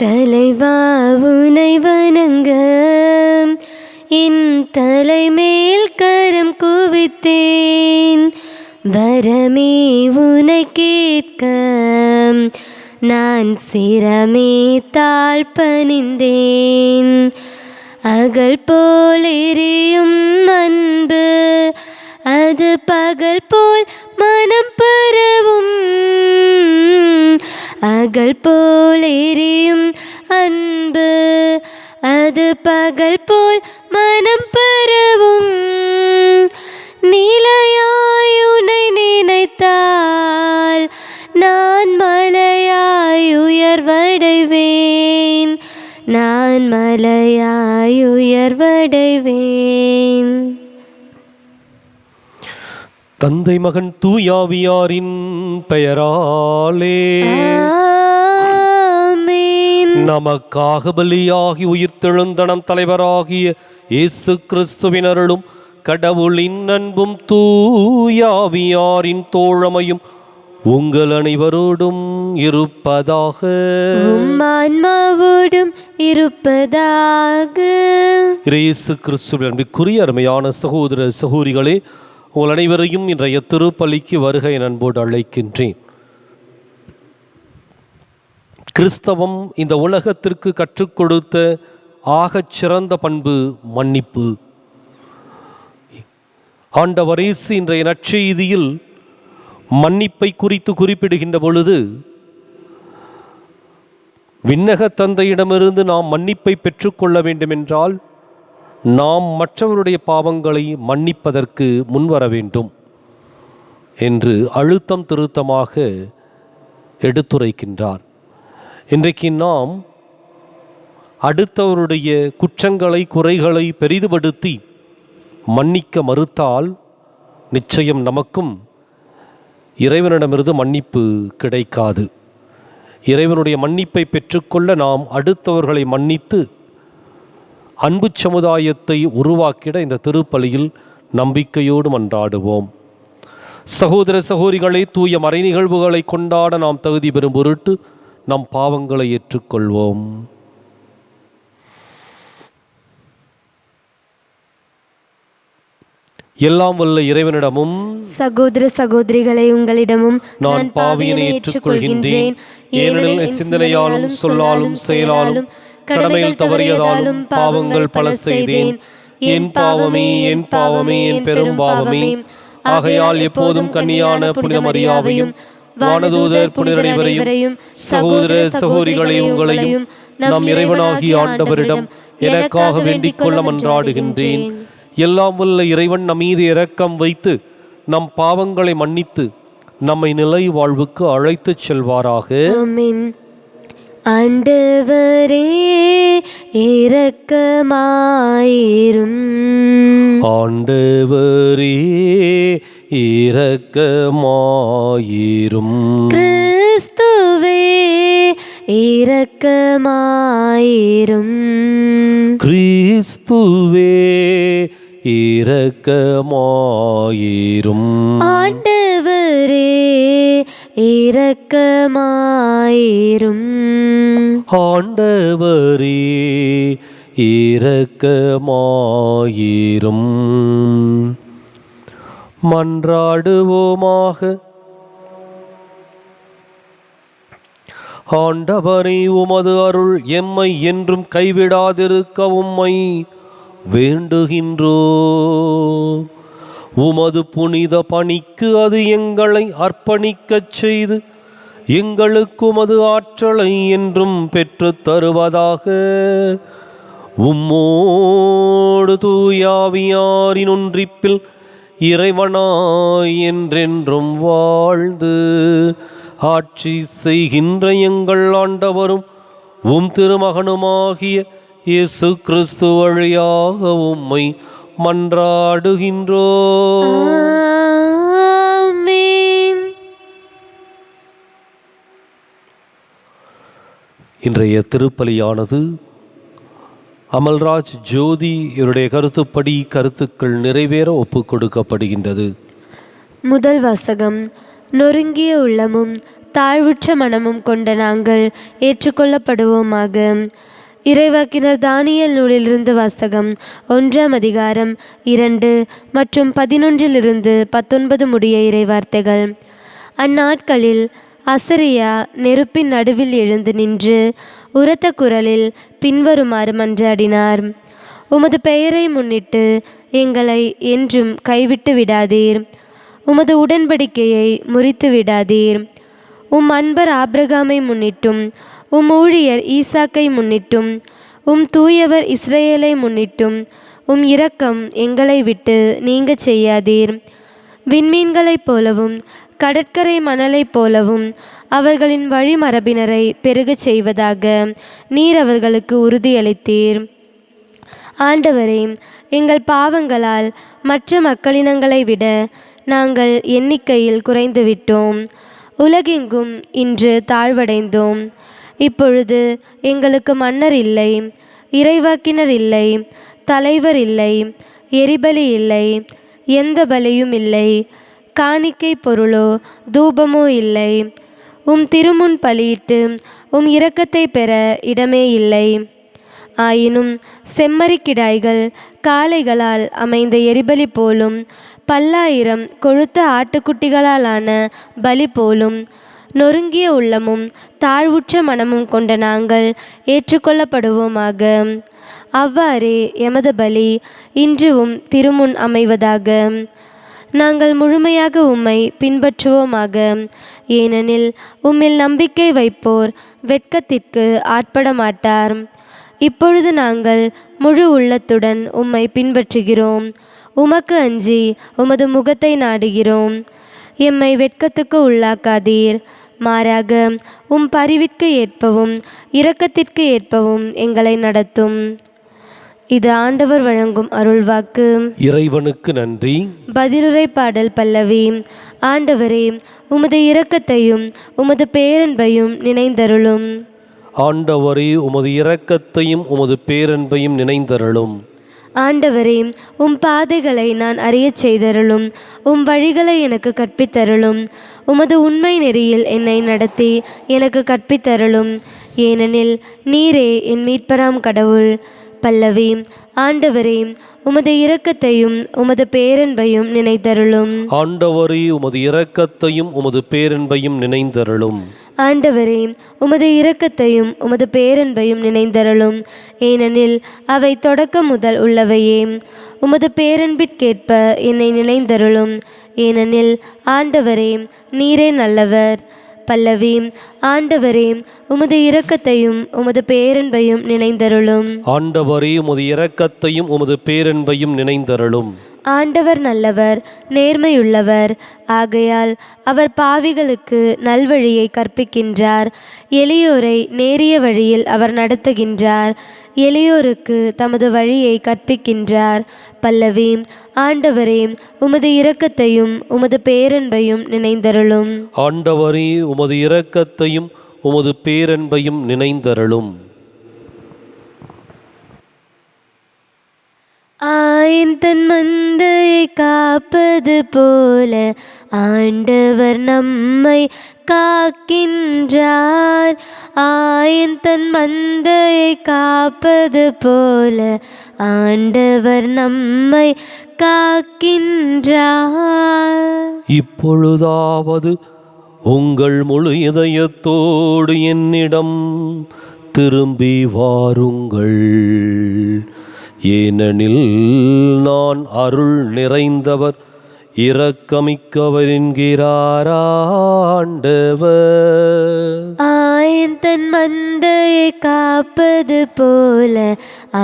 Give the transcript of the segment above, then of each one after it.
தலைவா உனை வணங்க என் தலைமேல் கரம் குவித்தேன். வரமே உனை கேட்க நான் சிரமே தாழ் பணிந்தேன். அகல் போல் எரியும் அன்பு அது பகல் போல் மனம் பரவும். அகல் போல் எரியும் அன்பு அது பகல் போல் மனம் பரவும். நிலையாய் உன்னை நினைத்தால் நான் மலையாய் உயர்வடைவேன். நான் மலையாய் உயர்வடைவேன். தந்தை மகன் தூயாவியாரின் பெயராலே ஆமென். நமக்காக பலியாகி உயிர்த்தெழுந்தனம் தலைவராகிய இயேசு கிறிஸ்துவின் அருளும் கடவுளின் அன்பும் தூயாவியாரின் தோழமையும் உங்கள் அனைவரோடும் இருப்பதாக. உம் ஆன்மாவோடும் இருப்பதாக. இயேசு கிறிஸ்துவின் அன்பிற்குரிய அருமையான சகோதர சகோதரிகளே, உங்கள் அனைவரையும் இன்றைய திருப்பலிக்கு வருகை அன்போடு அழைக்கின்றேன். கிறிஸ்தவம் இந்த உலகத்திற்கு கற்றுக் கொடுத்த ஆகச் சிறந்த பண்பு மன்னிப்பு. ஆண்டவர் இயேசு இன்றைய நற்செய்தியில் மன்னிப்பை குறித்து குறிப்பிடுகின்ற பொழுது, விண்ணக தந்தையிடமிருந்து நாம் மன்னிப்பை பெற்றுக்கொள்ள வேண்டுமென்றால் நாம் மற்றவருடைய பாவங்களை மன்னிப்பதற்கு முன்வர வேண்டும் என்று அழுத்தம் திருத்தமாக எடுத்துரைக்கின்றார். இன்றைக்கு நாம் அடுத்தவருடைய குற்றங்களை குறைகளை பெரிதுபடுத்தி மன்னிக்க மறுத்தால் நிச்சயம் நமக்கும் இறைவனிடமிருந்து மன்னிப்பு கிடைக்காது. இறைவனுடைய மன்னிப்பை பெற்றுக்கொள்ள நாம் அடுத்தவர்களை மன்னித்து அன்பு சமுதாயத்தை உருவாக்கிட இந்த திருப்பலியில் நம்பிக்கையோடு மன்றாடுவோம். சகோதர சகோதரிகளை, தூய மறை நிகழ்வுகளை கொண்டாட நாம் தகுதி பெறும் பொருட்டு நம் பாவங்களை ஏற்றுக்கொள்வோம். எல்லாம் வல்ல இறைவனிடமும் சகோதர சகோதரிகளை உங்களிடமும் நான் பாவியனை ஏற்றுக்கொள்கின்றேன். ஏனெனில் என் சிந்தனையாலும் சொல்லாலும் செயலாலும் கடமையில் தவறியதாலும் பாவங்கள் பல செய்தேன். என் பாவமே என் பாவமே என் பெரும் பாவமே. ஆகையால் எப்போதும் கன்னியான புனித மரியாவையும் வானதூதர் புனிதர் அனைவரையும் சகோதர சகோதரிகளை உங்களையும் நம் இறைவனாகிய ஆண்டவரிடம் எனக்காக வேண்டிக் கொள்ள மன்றாடுகின்றேன். எல்லாம் வல்ல இறைவன் நம் மீது இரக்கம் வைத்து நம் பாவங்களை மன்னித்து நம்மை நிலை வாழ்வுக்கு அழைத்துச் செல்வாராக. ஆமென். ஆண்டவரே இரக்கமாயிரும். ஆண்டவரே இரக்கமாயிரும். கிறிஸ்துவே இரக்கமாயிரும். கிறிஸ்துவே இரக்கமாயிரும். ஆண்டவரே இரக்கமாயிரும். ஆண்டவரே இரக்கமாயிரும். மன்றாடுவோமாக. ஆண்டவரே, உமது அருள் எம்மை என்றும் கைவிடாதிருக்க உம்மை வேண்டுகின்றோம். உமது புனித பணிக்கு அது எங்களை அர்ப்பணிக்கச் செய்து எங்களுக்கு உமது ஆற்றலை என்றும் பெற்றுத் தருவதாக. உம்மோடு தூயாவியாரின் ஒன்றிப்பில் இறைவனாய் என்றென்றும் வாழ்ந்து ஆட்சி செய்கின்ற எங்கள் ஆண்டவரும் உம் திருமகனுமாகிய இயேசு கிறிஸ்து வழியாக உம்மை மன்றாடுகின்றோம். ஆமென். இன்றைய திருப்பலியானது அமல்ராஜ் ஜோதி இவருடைய கருத்துப்படி கருத்துக்கள் நிறைவேற ஒப்புக் கொடுக்கப்படுகின்றது. முதல் வாசகம். நொறுங்கிய உள்ளமும் தாழ்வுற்ற மனமும் கொண்ட நாங்கள் ஏற்றுக்கொள்ளப்படுவோமாக. இறைவாக்கினர் தானியேல் நூலிலிருந்து வாசகம். 1ஆம் அதிகாரம் 2 மற்றும் 11-19 முடிய இறைவார்த்தைகள். அந்நாட்களில் அசரியா நெருப்பின் நடுவில் எழுந்து நின்று உரத்த குரலில் பின்வருமாறு மன்றாடினார்: உமது பெயரை முன்னிட்டு எங்களை என்றும் கைவிட்டு விடாதீர். உமது உடன்படிக்கையை முறித்து விடாதீர். உம் அன்பர் ஆபிரகாமை முன்னிட்டும், உம் ஊழியர் ஈசாக்கை முன்னிட்டும், உம் தூயவர் இஸ்ரவேலை முன்னிட்டும் உம் இரக்கம் எங்களை விட்டு நீங்கச் செய்யாதீர். விண்மீன்களைப் போலவும் கடற்கரை மணலைப் போலவும் அவர்களின் வழிமரபினரை பெருகச் செய்வதாக நீர் அவர்களுக்கு உறுதியளித்தீர். ஆண்டவரே, எங்கள் பாவங்களால் மற்ற மக்களினங்களை விட நாங்கள் எண்ணிக்கையில் குறைந்துவிட்டோம். உலகெங்கும் இன்று தாழ்வடைந்தோம். இப்பொழுது எங்களுக்கு மன்னர் இல்லை, இறைவாக்கினர் இல்லை, தலைவர் இல்லை, எரிபலி இல்லை, எந்த பலியும் இல்லை, காணிக்கை பொருளோ தூபமோ இல்லை. உம் திருமுன் பலியிட்டு உம் இரக்கத்தை பெற இடமே இல்லை. ஆயினும் செம்மறிக்கிடாய்கள் காளைகளால் அமைந்த எரிபலி போலும், பல்லாயிரம் கொழுத்த ஆட்டுக்குட்டிகளாலான பலி போலும் நொறுங்கிய உள்ளமும் தாழ்வுற்ற மனமும் கொண்ட நாங்கள் ஏற்றுக்கொள்ளப்படுவோமாக. அவ்வாறே எமது பலி இன்றும் திருமுன் அமைவதாக. நாங்கள் முழுமையாக உம்மை பின்பற்றுவோமாக. ஏனெனில் உம்மில் நம்பிக்கை வைப்போர் வெட்கத்திற்கு ஆட்பட மாட்டார். இப்பொழுது நாங்கள் முழு உள்ளத்துடன் உம்மை பின்பற்றுகிறோம். உமக்கு அஞ்சி உமது முகத்தை நாடுகிறோம். எம்மை வெட்கத்துக்கு உள்ளாக்காதீர். மாறாக உம் பரிவிற்கு ஏற்பவும் இரக்கத்திற்கு ஏற்பவும் எங்களை நடத்தும். இது ஆண்டவர் வழங்கும் அருள்வாக்கு. இறைவனுக்கு நன்றி. பதிலுரை பாடல் பல்லவி. ஆண்டவரே, உமது இரக்கத்தையும் உமது பேரன்பையும் நினைந்தருளும். ஆண்டவரே, உமது இரக்கத்தையும் உமது பேரன்பையும் நினைந்தருளும். ஆண்டவரே, உம் பாதைகளை நான் அறியச் செய்தருளும். உம் வழிகளை எனக்கு கற்பித்தருளும். உமது உண்மை நெறியில் என்னை நடத்தி எனக்கு கற்பித்தருளும். ஏனெனில் நீரே என் மீட்பராம் கடவுள். பல்லவி. ஆண்டவரே, உமது இரக்கத்தையும் உமது பேரன்பையும் நினைத்தருளும். ஆண்டவரே, உமது இரக்கத்தையும் உமது பேரன்பையும் நினைந்தருளும். ஆண்டவரே, உமது இரக்கத்தையும் உமது பேரன்பையும் நினைந்தருளும். ஏனெனில் அவை தொடக்கம் முதல் உள்ளவையே. உமது பேரன்பிற்கேற்ப என்னை நினைந்தருளும். ஏனெனில் ஆண்டவரே, நீரே நல்லவர். பல்லவி. ஆண்டவரே, உமது இரக்கத்தையும் உமது பேரன்பையும் நினைந்தருளும். ஆண்டவரே, உமது இரக்கத்தையும் உமது பேரன்பையும் நினைந்தருளும். ஆண்டவர் நல்லவர், நேர்மையுள்ளவர். ஆகையால் அவர் பாவிகளுக்கு நல்வழியை கற்பிக்கின்றார். எளியோரை நேரிய வழியில் அவர் நடத்துகின்றார். எளியோருக்கு தமது வழியை கற்பிக்கின்றார். பல்லவி. ஆண்டவரே, உமது இரக்கத்தையும் உமது பேரன்பையும் நினைந்தருளும். ஆண்டவரே, உமது இரக்கத்தையும் உமது பேரன்பையும் நினைந்தருளும். ஆயன் தன் மந்தையை காப்பது போல ஆண்டவர் நம்மை காக்கின்றார். ஆயன் தன் மந்தையை காப்பது போல ஆண்டவர் நம்மை காக்கின்றார். இப்பொழுதாவது உங்கள் முழு இதயத்தோடு என்னிடம் திரும்பி வாருங்கள். ஏனெனில் நான் அருள் நிறைந்தவர், இரக்கமிக்கவர் என்கிறார் ஆண்டவர். ஆயன் தன் மந்தையை காப்பது போல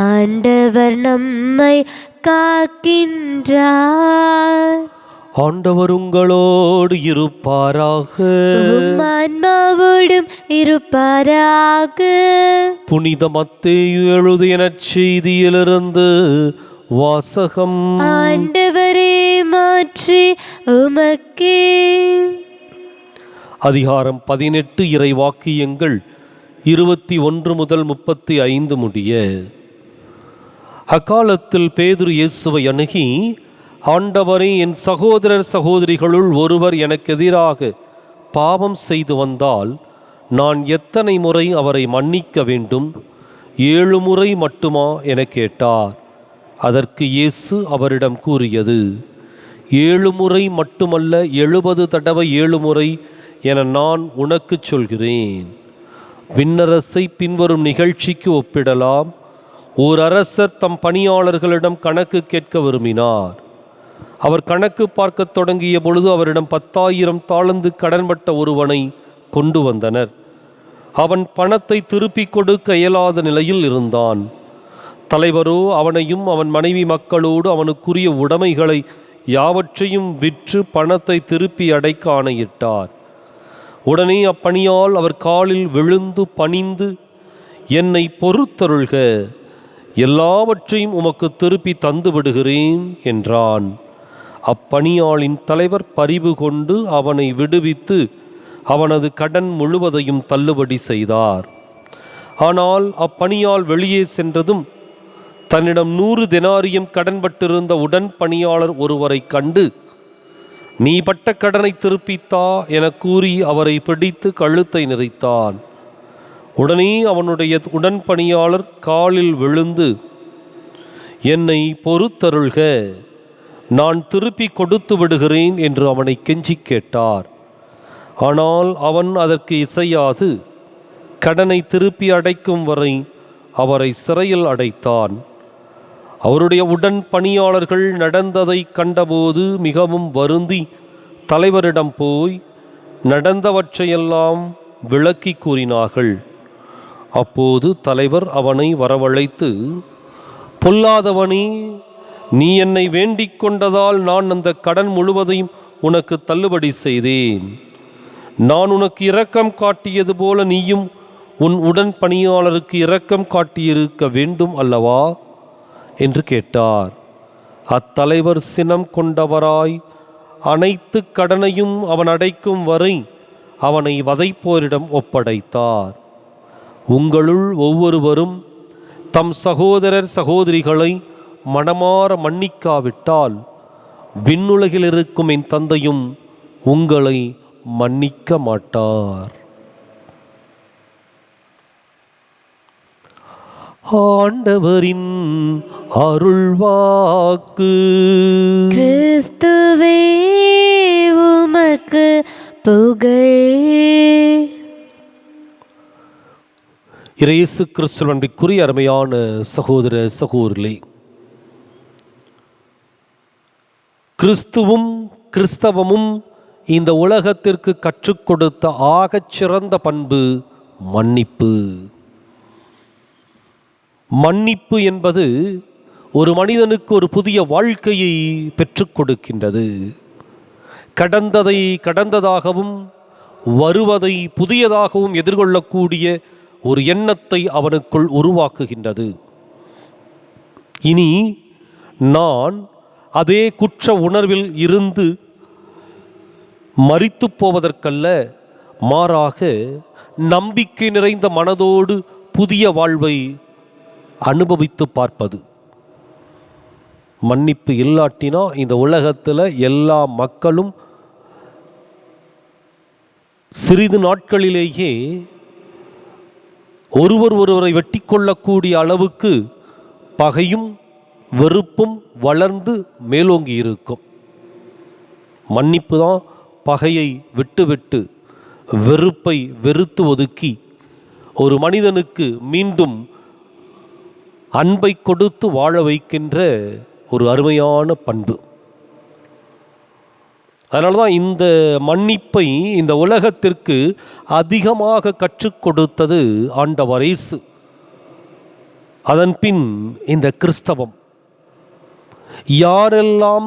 ஆண்டவர் நம்மை காக்கின்றார். ஆண்டவர் உங்களோடு இருப்பாராக. உம் ஆன்மாவோடும் இருப்பாராக. புனித மத்தேயு எழுதிய நற்செய்தியிலிருந்து வாசகம். ஆண்டவரே, மாற்றி உமக்கே. அதிகாரம் 18. இறை வாக்கியங்கள் 21 முதல் 35 முடிய. அக்காலத்தில் பேதுரு இயேசுவை அணுகி, ஆண்டவரே, என் சகோதரர் சகோதரிகளுள் ஒருவர் எனக்கு எதிராக பாவம் செய்து வந்தால் நான் எத்தனை முறை அவரை மன்னிக்க வேண்டும்? 7 முறை மட்டுமா என கேட்டார். அதற்கு இயேசு அவரிடம் கூறியது, 7 முறை மட்டுமல்ல, 70 தடவை 7 முறை என நான் உனக்கு சொல்கிறேன். விண்ணரசை பின்வரும் நிகழ்ச்சிக்கு ஒப்பிடலாம். ஓர் அரசர் தம் பணியாளர்களிடம் கணக்கு கேட்க விரும்பினார். அவர் கணக்கு பார்க்க தொடங்கிய பொழுது அவரிடம் 10,000 தாலந்து கடன்பட்ட ஒருவனை கொண்டு வந்தனர். அவன் பணத்தை திருப்பிக் கொடுக்க இயலாத நிலையில் இருந்தான். தலைவரோ அவனையும் அவன் மனைவி மக்களோடு அவனுக்குரிய உடைமைகளை யாவற்றையும் விற்று பணத்தை திருப்பி அடைக்க ஆணையிட்டார். உடனே அப்பணியால் அவர் காலில் விழுந்து பணிந்து, என்னை பொறுத்தருள்க, எல்லாவற்றையும் உமக்கு திருப்பி தந்து விடுகிறேன் என்றான். அப்பணியாளின் தலைவர் பரிவு கொண்டு அவனை விடுவித்து அவனது கடன் முழுவதையும் தள்ளுபடி செய்தார். ஆனால் அப்பணியாள் வெளியே சென்றதும் தன்னிடம் 100 தெனாரியம் கடன்பட்டிருந்த உடன் பணியாளர் ஒருவரை கண்டு, நீ பட்ட கடனை திருப்பித்தா என கூறி அவரை பிடித்து கழுத்தை நெரித்தான். உடனே அவனுடைய உடன் பணியாளர் காலில் விழுந்து, என்னை பொறுத்தருள்க, நான் திருப்பி கொடுத்து விடுகிறேன் என்று அவனை கெஞ்சி கேட்டார். ஆனால் அவன் அதற்கு இசையாது கடனை திருப்பி அடைக்கும் வரை அவரை சிறையில் அடைத்தான். அவருடைய உடன் பணியாளர்கள் நடந்ததை கண்டபோது மிகவும் வருந்தி தலைவரிடம் போய் நடந்தவற்றையெல்லாம் விளக்கி கூறினார்கள். அப்போது தலைவர் அவனை வரவழைத்து, பொல்லாதவனே, நீ என்னை வேண்டிக் கொண்டதால் நான் அந்த கடன் முழுவதையும் உனக்கு தள்ளுபடி செய்தேன். நான் உனக்கு இரக்கம் காட்டியது போல நீயும் உன் உடன் பணியாளருக்கு இரக்கம் காட்டியிருக்க வேண்டும் அல்லவா என்று கேட்டார். அத்தலைவர் சினம் கொண்டவராய் அனைத்து கடனையும் அவன் அடைக்கும் வரை அவனை வதைப்போரிடம் ஒப்படைத்தார். உங்களுள் ஒவ்வொருவரும் தம் சகோதரர் சகோதரிகளை மனமாற மன்னிக்காவிட்டால் விண்ணுலகில் இருக்கும் என் தந்தையும் உங்களை மன்னிக்க மாட்டார். ஆண்டவரின் அருள்வாக்கு. கிறிஸ்துவே உமக்கு புகழ். இயேசு கிறிஸ்துவின் அன்பிற்குரிய அருமையான சகோதர சகோதரிகளே, கிறிஸ்துவும் கிறிஸ்தவமும் இந்த உலகத்திற்கு கற்றுக் கொடுத்த ஆகச் சிறந்த பண்பு மன்னிப்பு. மன்னிப்பு என்பது ஒரு மனிதனுக்கு ஒரு புதிய வாழ்க்கையை பெற்றுக் கொடுக்கின்றது. கடந்ததை கடந்ததாகவும் வருவதை புதியதாகவும் எதிர்கொள்ளக்கூடிய ஒரு எண்ணத்தை அவனுக்குள் உருவாக்குகின்றது. இனி நான் அதே குற்ற உணர்வில் இருந்து மரித்து போவதற்கல்ல, மாறாக நம்பிக்கை நிறைந்த மனதோடு புதிய வாழ்வை அனுபவித்து பார்ப்பது. மன்னிப்பு இல்லாட்டினா இந்த உலகத்தில் எல்லா மக்களும் சிறிது நாட்களிலேயே ஒருவரை வெட்டி கொள்ளக்கூடிய அளவுக்கு பகையும் வெறுப்பும் வளர்ந்து மேலோங்கி இருக்கும். மன்னிப்பு தான் பகையை விட்டுவிட்டு வெறுப்பை வெறுத்து ஒதுக்கி ஒரு மனிதனுக்கு மீண்டும் அன்பை கொடுத்து வாழ வைக்கின்ற ஒரு அருமையான பண்பு. அதனால தான் இந்த மன்னிப்பை இந்த உலகத்திற்கு அதிகமாக கற்றுக் கொடுத்தது ஆண்டவர் இயேசு. அதன் பின் இந்த கிறிஸ்தவம். யாரெல்லாம்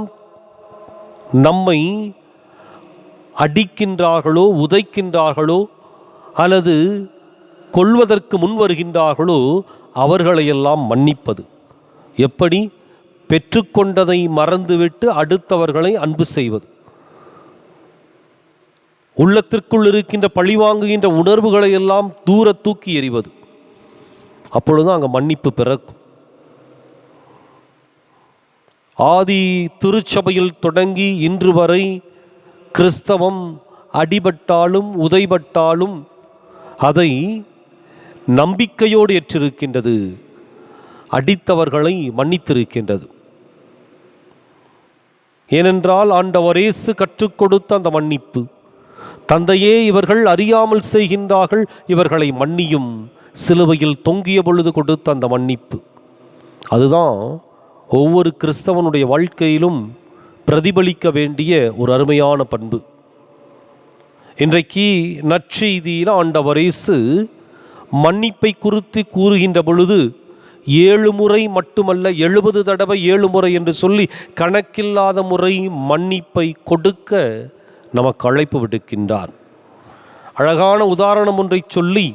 நம்மை அடிக்கின்றார்களோ, உதைக்கின்றார்களோ அல்லது கொல்வதற்கு முன் வருகின்றார்களோ அவர்களையெல்லாம் மன்னிப்பது. எப்படி? பெற்றுக்கொண்டதை மறந்துவிட்டு அடுத்தவர்களை அன்பு செய்வது. உள்ளத்திற்குள் இருக்கின்ற பழிவாங்குகின்ற உணர்வுகளை எல்லாம் தூர தூக்கி எறிவது. அப்பொழுதுதான் அங்கே மன்னிப்பு பிறக்கும். ஆதி திருச்சபையில் தொடங்கி இன்று வரை கிறிஸ்தவம் அடிபட்டாலும் உதைபட்டாலும் அதை நம்பிக்கையோடு ஏற்றிருக்கின்றது. அடித்தவர்களை மன்னித்திருக்கின்றது. ஏனென்றால் ஆண்டவர் இயேசு கற்றுக் கொடுத்த அந்த மன்னிப்பு, தந்தையே இவர்கள் அறியாமல் செய்கின்றார்கள், இவர்களை மன்னியும், சிலுவையில் தொங்கிய பொழுது கொடுத்த அந்த மன்னிப்பு, அதுதான் ஒவ்வொரு கிறிஸ்தவனுடைய வாழ்க்கையிலும் பிரதிபலிக்க வேண்டிய ஒரு அருமையான பண்பு. இன்றைக்கு நற்செய்தியில் ஆண்டவர் இயேசு மன்னிப்பை குறித்து கூறுகின்ற பொழுது 7 முறை மட்டுமல்ல, 70 தடவை 7 முறை என்று சொல்லி கணக்கில்லாத முறை மன்னிப்பை கொடுக்க நமக்கு அழைப்பு விடுக்கின்றார். அழகான உதாரணம் ஒன்றை சொல்லி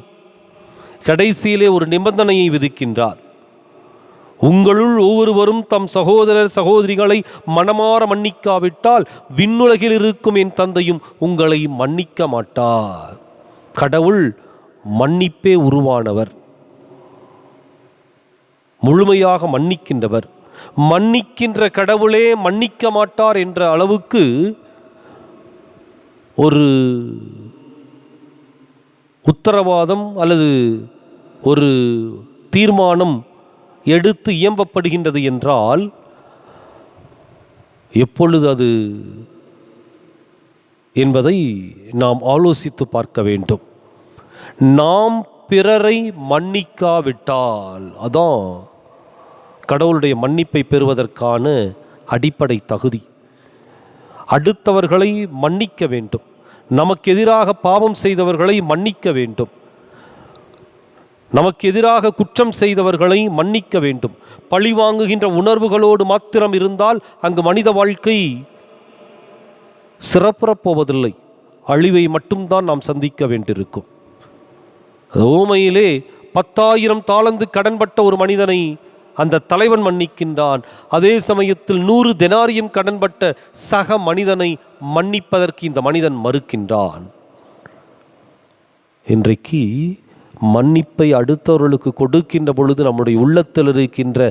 கடைசியிலே ஒரு நிபந்தனையை விதிக்கின்றார். உங்களுள் ஒவ்வொருவரும் தம் சகோதரர் சகோதரிகளை மனமாற மன்னிக்காவிட்டால் விண்ணுலகில் இருக்கும் என் தந்தையும் உங்களை மன்னிக்க மாட்டார். கடவுள் மன்னிப்பே உருவானவர், முழுமையாக மன்னிக்கின்றவர். மன்னிக்கின்ற கடவுளே மன்னிக்க மாட்டார் என்ற அளவுக்கு ஒரு உத்தரவாதம் அல்லது ஒரு தீர்மானம் எடுத்து இயம்பப்படுகின்றது என்றால் எப்பொழுது அது என்பதை நாம் ஆலோசித்து பார்க்க வேண்டும். நாம் பிறரை மன்னிக்காவிட்டால், அதான் கடவுளுடைய மன்னிப்பை பெறுவதற்கான அடிப்படை தகுதி. அடுத்தவர்களை மன்னிக்க வேண்டும். நமக்கு எதிராக பாவம் செய்தவர்களை மன்னிக்க வேண்டும். நமக்கு எதிராக குற்றம் செய்தவர்களை மன்னிக்க வேண்டும். பழி வாங்குகின்ற உணர்வுகளோடு மாத்திரம் இருந்தால் அங்கு மனித வாழ்க்கை சிறப்புறப் போவதில்லை, அழிவை மட்டும்தான் நாம் சந்திக்க வேண்டியிருக்கும். ஓமையிலே 10,000 தாலந்து கடன்பட்ட ஒரு மனிதனை அந்த தலைவன் மன்னிக்கின்றான். அதே சமயத்தில் 100 தெனாரியம் கடன்பட்ட சக மனிதனை மன்னிப்பதற்கு இந்த மனிதன் மறுக்கின்றான். இன்றைக்கு மன்னிப்பை அடுத்தவர்களுக்கு கொடுக்கின்ற பொழுது நம்முடைய உள்ளத்தில் இருக்கின்ற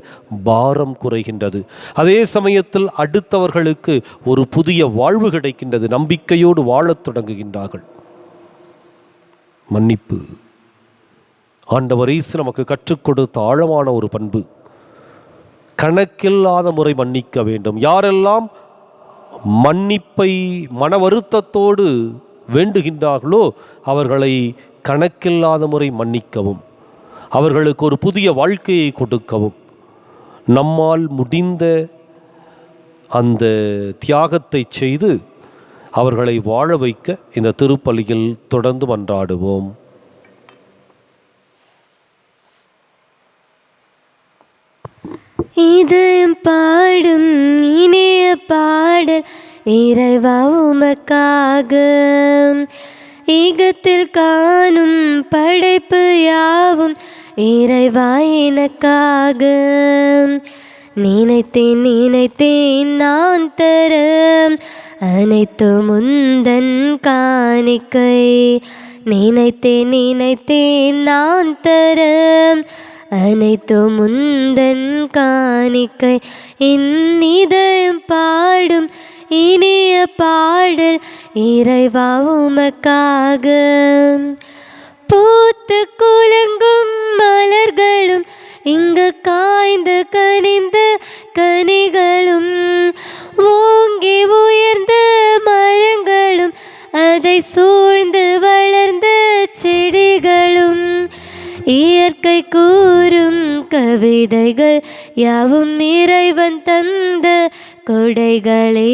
பாரம் குறைகின்றது. அதே சமயத்தில் அடுத்தவர்களுக்கு ஒரு புதிய வாழ்வு கிடைக்கின்றது, நம்பிக்கையோடு வாழத் தொடங்குகின்றார்கள். மன்னிப்பு ஆண்டவர் இயேசு நமக்கு கற்றுக் கொடுத்த ஆழமான ஒரு பண்பு. கணக்கில்லாத முறை மன்னிக்க வேண்டும். யாரெல்லாம் மன்னிப்பை மன வருத்தத்தோடு வேண்டுகின்றார்களோ அவர்களை கணக்கில்லாத முறை மன்னிக்கவும், அவர்களுக்கு ஒரு புதிய வாழ்க்கையை கொடுக்கவும், நம்மால் முடிந்த அந்த தியாகத்தை செய்து அவர்களை வாழ வைக்க இந்த திருப்பலியில் தொடர்ந்து மன்றாடுவோம். இதயம் பாடும் இனிய பாடல் இறைவா உமக்காக, ஈகத்தில் காணும் படைப்பு யாவும் இறைவா எனக்காக. நினைத்தேன் நினைத்தேன் நான் தர அனைத்து முந்தன் காணிக்கை, நினைத்தேன் நினைத்தேன் நான் தர அனைத்து முந்தன் காணிக்கை. என் இதயம் பாடும் இனிய பாடல் இறைவா உமக்காக. பூத்து குலுங்கும் மலர்களும் இங்கு காய்ந்து கனிந்த கனிகளும், ஓங்கி உயர்ந்த மரங்களும் அதை சூழ்ந்து வளர்ந்த செடிகளும், இயற்கை கூறும் கவிதைகள் யாவும் இறைவன் தந்த கொடைகளே,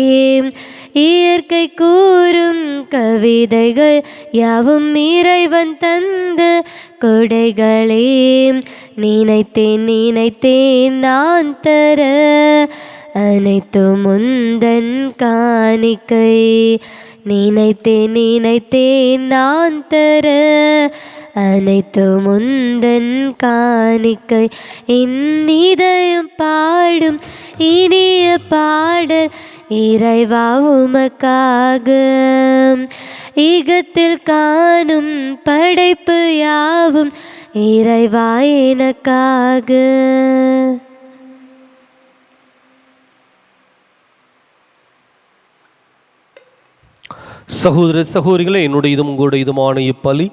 இயற்கை கூறும் கவிதைகள் யாவும் இறைவன் தந்த கொடைகளே. நினைத்தேன் நினைத்தேன் நான் தர அனைத்து முந்தன் காணிக்கை, நினைத்தேன் நினைத்தேன் நான் தர அனைத்து முந்தன் காணிக்கை. என் இதயம் பாடும் இனிய பாடல் இறைவா உமக்காக, ஈகத்தில் காணும் படைப்பு யாவும் இறைவா எனக்காக. சகோதர சகோதரிகளே, என்னுடையதும் உங்களுடையதுமான இப்பலி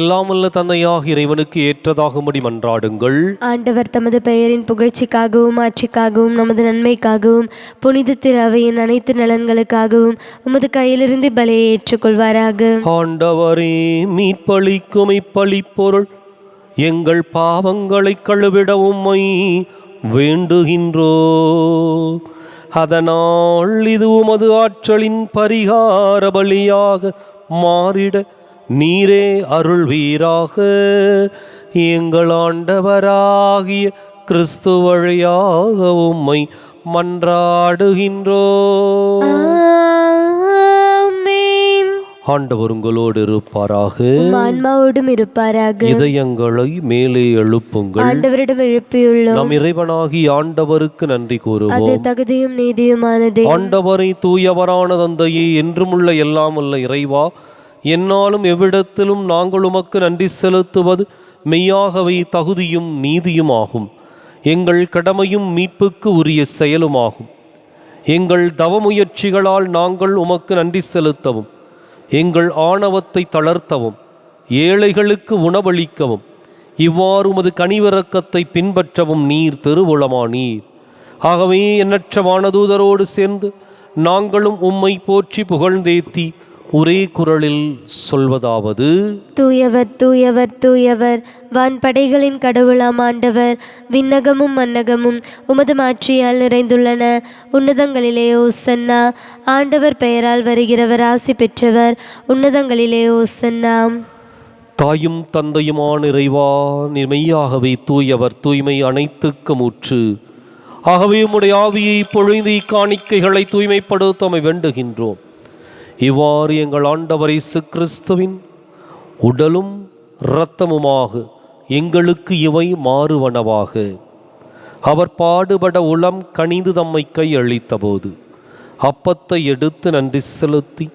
எல்லாம் வல்ல தந்தையாக இறைவனுக்கு ஏற்றதாகும்படி மன்றாடுங்கள். ஆண்டவர் தமது பெயரின் புகழ்ச்சிக்காகவும் ஆட்சிக்காகவும் நமது நன்மைக்காகவும் புனித திரு அவையின் அனைத்து நலன்களுக்காகவும் உமது கையிலிருந்து பலியை ஏற்றுக்கொள்வாராக. ஆண்டவரே, மீட்பளிக்கும் இப்பலி பொருள் எங்கள் பாவங்களை கழுவிட உம்மை வேண்டுகின்றோ. அதனால் இது உமது ஆற்றலின் பரிகார பலியாக மாறிட நீரே அருள்வீராக. எங்கள் ஆண்டவராகிய கிறிஸ்து வழியாக உம்மை மன்றாடுகின்றோ. ஆண்டவர் உங்களோடு இருப்பாராக, ஆன்மாவோடும் இருப்பாராக. இதயங்களை மேலே எழுப்புங்கள். ஆண்டவரிடம் எழுப்பியுள்ளோம். நம் இறைவனாகி ஆண்டவருக்கு நன்றி அது கூறுவோம். தகுதியும் நீதியுமானதே. ஆண்டவரை தூயவரான தந்தையே, என்றுமுள்ள எல்லாம் உள்ள இறைவா, என்னாலும் எவ்விடத்திலும் நாங்கள் உமக்கு நன்றி செலுத்துவது மெய்யாகவே தகுதியும் நீதியுமாகும். எங்கள் கடமையும் மீட்புக்கு உரிய செயலுமாகும். எங்கள் தவமுயற்சிகளால் நாங்கள் உமக்கு நன்றி செலுத்தவும், எங்கள் ஆணவத்தை தளர்த்தவும், ஏழைகளுக்கு உணவளிக்கவும், இவ்வாறு உமது கனிவிரக்கத்தை பின்பற்றவும் நீர் திருவுளமானீர். ஆகவே எண்ணற்ற வானதூதரோடு சேர்ந்து நாங்களும் உம்மை போற்றி புகழ்ந்தேத்தி ஒரே குரலில் சொல்வதாவது: தூயவர் தூயவர் தூயவர், வான்படைகளின் கடவுளாம் ஆண்டவர். விண்ணகமும் மன்னகமும் உமது மாட்சியால் நிறைந்துள்ளன. உன்னதங்களிலே ஓசன்னா. ஆண்டவர் பெயரால் வருகிறவர் ஆசி பெற்றவர். உன்னதங்களிலே ஓசன்னா. தாயும் தந்தையுமான இறைவா, நீர் மெய்யாகவே தூயவர், தூய்மை அனைத்துக்கும் ஊற்று. ஆகவே உம்முடைய ஆவியை பொழிந்து இக்காணிக்கைகளை தூய்மைப்படுத்த வேண்டுகின்றோம். இவ்வாறு எங்கள் ஆண்டவர் இயேசு கிறிஸ்துவின் உடலும் இரத்தமுமாக எங்களுக்கு இவை மாறுவனவாக. அவர் பாடுபட உளம் கனிந்து தம்மை கையளித்த போது அப்பத்தை எடுத்து நன்றி செலுத்தி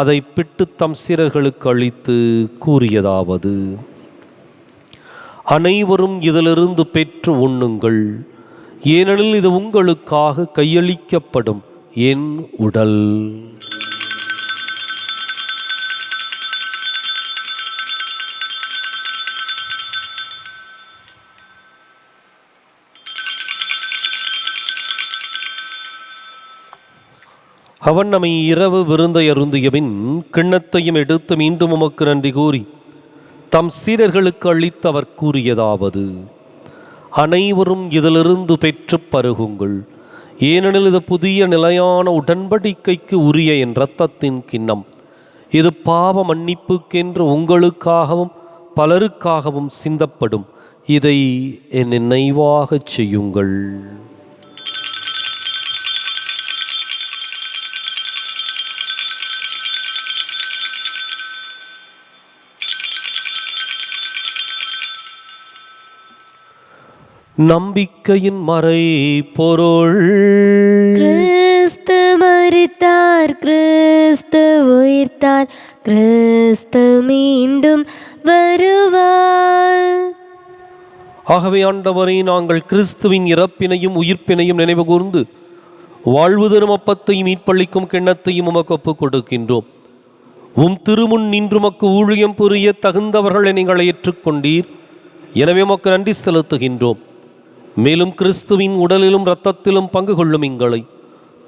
அதை பிட்டு தம் சீடர்களுக்கு அளித்து கூறியதாவது: அனைவரும் இதிலிருந்து பெற்று உண்ணுங்கள், ஏனெனில் இது உங்களுக்காக கையளிக்கப்படும் என் உடல். அவன் நம்மை இரவு விருந்தை அருந்தியபின் கிண்ணத்தையும் எடுத்து மீண்டும் உமக்கு நன்றி கூறி தம் சீடர்களுக்கு அளித்து அவர் கூறியதாவது: அனைவரும் இதிலிருந்து பெற்று பருகுங்கள், ஏனெனில் இது புதிய நிலையான உடன்படிக்கைக்கு உரிய என் இரத்தத்தின் கிண்ணம். இது பாவ மன்னிப்புக்கென்று உங்களுக்காகவும் பலருக்காகவும் சிந்தப்படும். இதை என் நினைவாகச் செய்யுங்கள். நம்பிக்கையின் மறை பொருள்: கிறிஸ்து மரித்தார், கிறிஸ்து உயிர்த்தார், கிறிஸ்து மீண்டும் வருவார். ஆகவே ஆண்டவரை, நாங்கள் கிறிஸ்துவின் இறப்பினையும் உயிர்ப்பினையும் நினைவு கூர்ந்து வாழ்வு தரும் அப்பத்தையும் மீட்பளிக்கும் கிண்ணத்தையும் உமக்கு ஒப்புக் கொடுக்கின்றோம். உம் திருமுன் நின்று உமக்கு ஊழியம் புரிய தகுந்தவர்களை நீங்கள் ஏற்றுக்கொண்டீர். எனவே உமக்கு நன்றி செலுத்துகின்றோம். மேலும் கிறிஸ்துவின் உடலிலும் இரத்தத்திலும் பங்கு கொள்ளும் எங்களை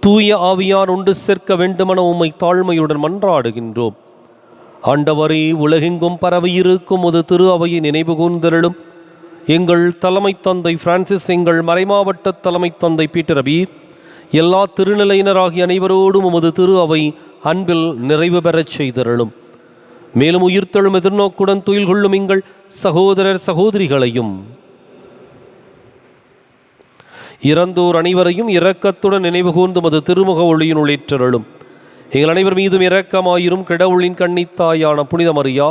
தூய ஆவியார் ஒன்று சேர்க்க வேண்டுமென உம்மை தாழ்மையுடன் மன்றாடுகின்றோம். ஆண்டவரே, உலகெங்கும் பரவியிருக்கும் ஒரு திரு அவையை நினைவு கூர்ந்தருளும். எங்கள் தலைமை தந்தை பிரான்சிஸ், எங்கள் மறைமாவட்ட தலைமை தந்தை பீட்டர் அபீர், எல்லா திருநிலையினராகிய அனைவரோடும் உமது திரு அவை அன்பில் நிறைவு பெறச் செய்தருளும். மேலும் உயிர்த்தெழும் எதிர்நோக்குடன் துயில் கொள்ளும் எங்கள் சகோதரர் சகோதரிகளையும் இறந்தோர் அனைவரையும் இரக்கத்துடன் நினைவு கூர்ந்து மது திருமுக ஒளியினுள் ஏற்றருளும். எங்கள் அனைவர் மீதும் இரக்கமாயிரும். கடவுளின் கன்னித்தாயான புனித மரியா,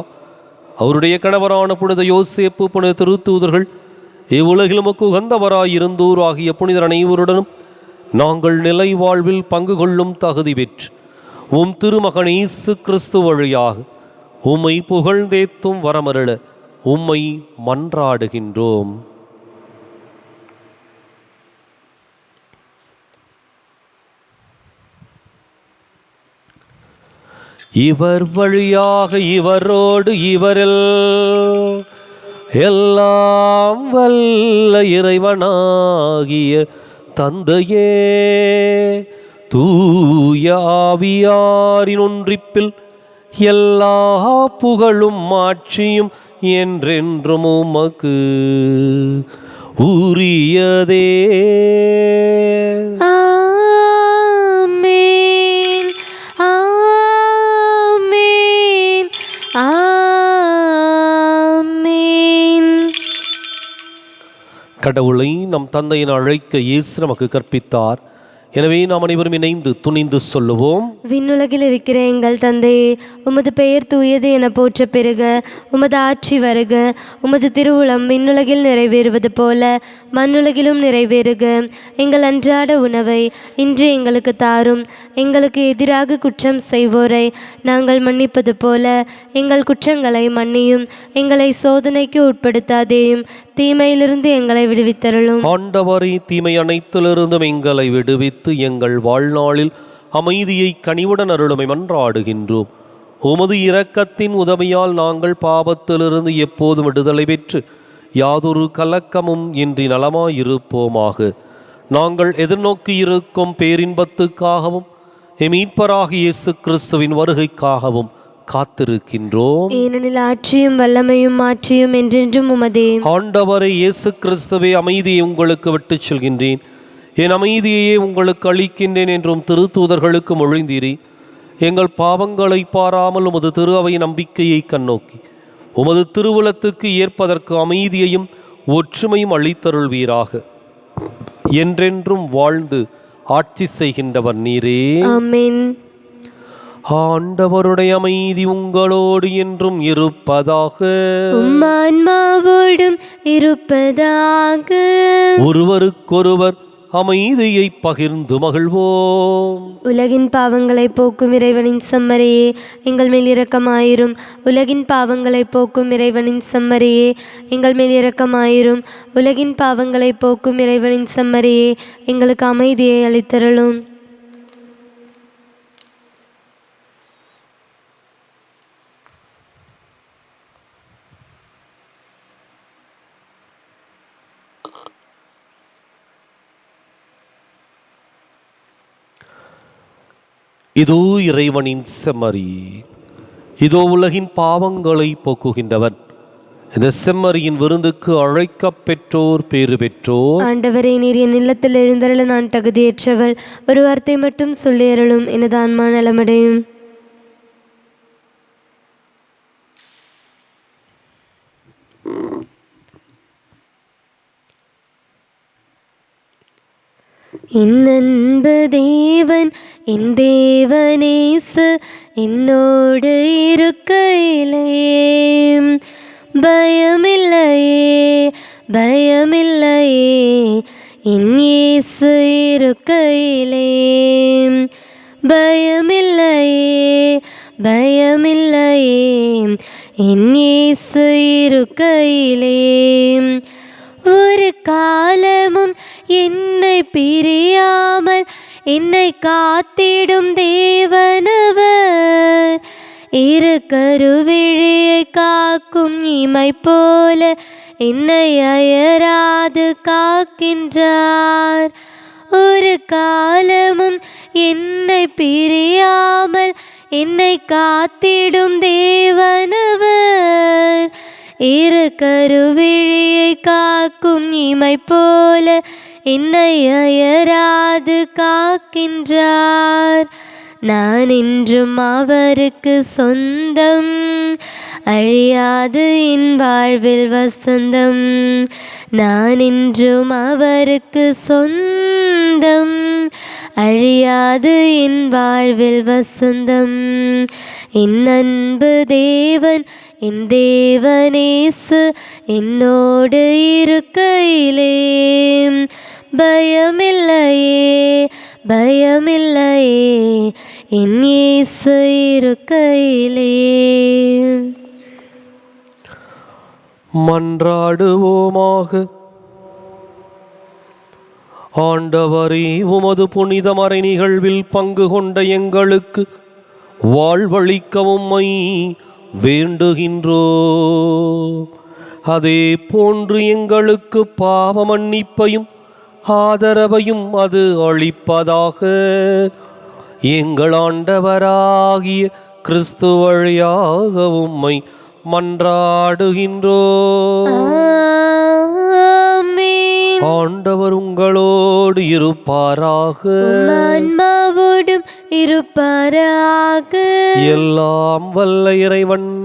அவருடைய கணவரான புனித யோசேப்பு, புனித திருத்தூதர்கள், இவ்வுலகில் உமக்கு உகந்தவராயிருந்தோர் ஆகிய புனிதர் அனைவருடனும் நாங்கள் நிலை வாழ்வில் பங்கு கொள்ளும் தகுதி பெற்று உம் திருமகன் இயேசு கிறிஸ்து வழியாக உம்மை புகழ்ந்தேத்தும் வரமருள உம்மை மன்றாடுகின்றோம். இவர் வழியாக இவரோடு இவரில் எல்லாம் வல்ல இறைவனாகிய தந்தையே, தூய ஆவியாரின் ஒன்றிப்பில் எல்லா புகழும் ஆட்சியும் என்றென்றும் உமக்கு உரியதே. ஆமென், ஆமென், ஆமென். கடவுளை நம் தந்தையின் அழைக்க இயேசு நமக்கு கற்பித்தார். எனவே நாம் அனைவரும் இணைந்து துணிந்து சொல்லுவோம். விண்ணுலகில் இருக்கிற எங்கள் தந்தையே, உமது பெயர் தூயது என போற்ற பெறுக. உமது ஆட்சி வருக. உமது திருவுளம் விண்ணுலகில் நிறைவேறுவது போல மண்ணுலகிலும் நிறைவேறுக. எங்கள் அன்றாட உணவை இன்று எங்களுக்கு தாரும். எங்களுக்கு எதிராக குற்றம் செய்வோரை நாங்கள் மன்னிப்பது போல எங்கள் குற்றங்களை மன்னியும். எங்களை சோதனைக்கு உட்படுத்தாதேயும், தீமையிலிருந்து எங்களை விடுவித்தருளும். ஆண்டவரே, தீமை அனைத்திலிருந்தும் எங்களை விடுவித்து எங்கள் வாழ்நாளில் அமைதியை கனிவுடன் அருளுமை மன்றாடுகின்றோம். உமது இரக்கத்தின் உதவியால் நாங்கள் பாவத்திலிருந்து எப்போதும் விடுதலை பெற்று யாதொரு கலக்கமும் இன்றி நலமாயிருப்போமாக. நாங்கள் எதிர்நோக்கி இருக்கும் பேரின்பத்துக்காகவும் மீட்பராகிய இயேசு கிறிஸ்துவின் வருகைக்காகவும் காத்திருக்கின்றோம். ஏனெனில் ஆட்சியும் வல்லமையும் மாற்றியும் என்றென்றும் உமதே. ஆண்டவரை இயேசு கிறிஸ்துவே, அமைதியை உங்களுக்கு விட்டுச் செல்கின்றேன், என் அமைதியையே உங்களுக்கு அளிக்கின்றேன் என்றும் திருத்தூதர்களுக்கு மொழிந்தீரே. எங்கள் பாவங்களை பாராமல் உமது திரு அவை நம்பிக்கையை கண்ணோக்கி உமது திருவுலத்துக்கு ஏற்பதற்கு அமைதியையும் ஒற்றுமையும் அளித்தருள்வீராக. என்றென்றும் வாழ்ந்து ஆட்சி செய்கின்றவர் நீரே. ஆமென். ஆண்டவருடைய அமைதி உங்களோடு என்றும் இருப்பதாக. உம் ஆன்மாவோடும் இருப்பதாக. ஒருவருக்கொருவர் அமைதியை பகிர்ந்து மகிழ்வோம். உலகின் பாவங்களை போக்கும் இறைவனின் செம்மறியே, எங்கள் மேல் இரக்கமாயிரும். உலகின் பாவங்களை போக்கும் இறைவனின் செம்மறியே, எங்கள் மேல் இரக்கமாயிரும். உலகின் பாவங்களை போக்கும் இறைவனின் செம்மறியே, எங்களுக்கு அமைதியை அளித்தருளும். இதோ இறைவனின் செம்மறி, இதோ உலகின் பாவங்களை போக்குகின்றவன். இந்த செம்மறியின் விருந்துக்கு அழைக்கப் பெற்றோர் பேறு பெற்றோர். ஆண்டவரே, நீர் என் இல்லத்தில் எழுந்தருள நான் தகுதியற்றவள். ஒரு வார்த்தை மட்டும் சொல்லி அருளும், எனது ஆன்மா நலமடையும். என் அன்பு தேவன், என் தேவனேசு என்னோடு இருக்கையிலே பயமில்லையே, பயமில்லையே. என் இயேசு இருக்கையிலே பயமில்லையே, பயமில்லையே. என் இயேசு இருக்கையிலே ஒரு காலமும் என்னை பிரியாமல் என்னை காத்திடும் தேவனவர். இரு கருவிழியை காக்கும் இமை போல என்னை அயராது காக்கின்றார். ஒரு காலமும் என்னை பிரியாமல் என்னை காத்திடும் தேவனவர். இரு கருவிழியை காக்கும் இமை போல என்னை அயராது காக்கின்றார். நான் இன்றும் அவருக்கு சொந்தம், அழியாது என் வாழ்வில் வசந்தம். நான் இன்றும் அவருக்கு சொந்தம், அழியாது என் வாழ்வில் வசந்தம். என் அன்பு தேவன், என் தேவனேசு என்னோடு இருக்கையிலே பயமில்லையே, பயமில்லையே. என் இயேசு இருக்கையிலே. மன்றாடுவோமாக. ஆண்டவரே, உமது புனித மறை நிகழ்வில் பங்கு கொண்ட எங்களுக்கு வாழ்வளிக்கவும் உம்மை வேண்டுகின்றோம். அதே போன்று எங்களுக்கு பாவ மன்னிப்பையும் ஆதரவையும் அது அளிப்பதாக. எங்கள் ஆண்டவராகிய கிறிஸ்து வழியாக உம்மை மன்றாடுகின்றோம். ஆமென். ஆண்டவர் உங்களோடு இருப்பாராக. ஆன்மாவோடும் இருப்பாராக. எல்லாம் வல்ல இறைவன்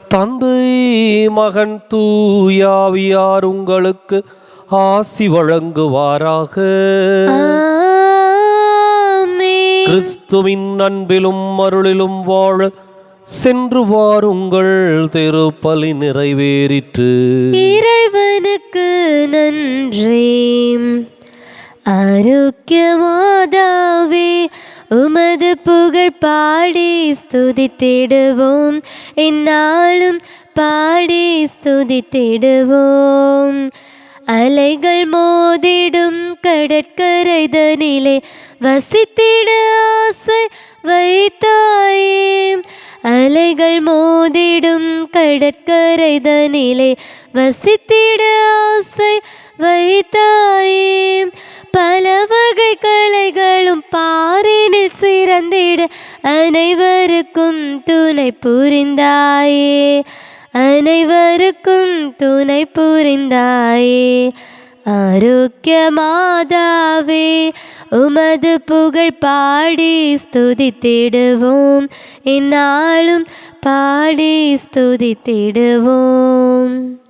தந்தை மகன் தூயாவியார் உங்களுக்கு ஆசி வழங்குவாராக. ஆமென். கிறிஸ்துவின் அன்பிலும் அருளிலும் வாழ சென்று வாருங்கள். திருப்பலி நிறைவேறிற்று. இறைவனுக்கு நன்றி. ஆரோக்கியமாதாவே உமது புகழ் பாடி ஸ்துதித்திடுவோம். எந்நாளும் பாடி ஸ்துதித்திடுவோம். அலைகள் மோதிடும் கடற்கரைதனிலே வசித்திட ஆசை வைத்தாயே. அலைகள் மோதிடும் கடற்கரைதனிலே வசித்திட ஆசை வைத்தாயே. பல வகை கலைகளும் பாரினில் சிறந்திட அனைவருக்கும் துணை புரிந்தாயே. அனைவருக்கும் துணை புரிந்தாயே. ஆரோக்கியமாதாவே உமது புகழ் பாடி ஸ்துதித்திடுவோம். எந்நாளும் பாடி ஸ்துதித்திடுவோம்.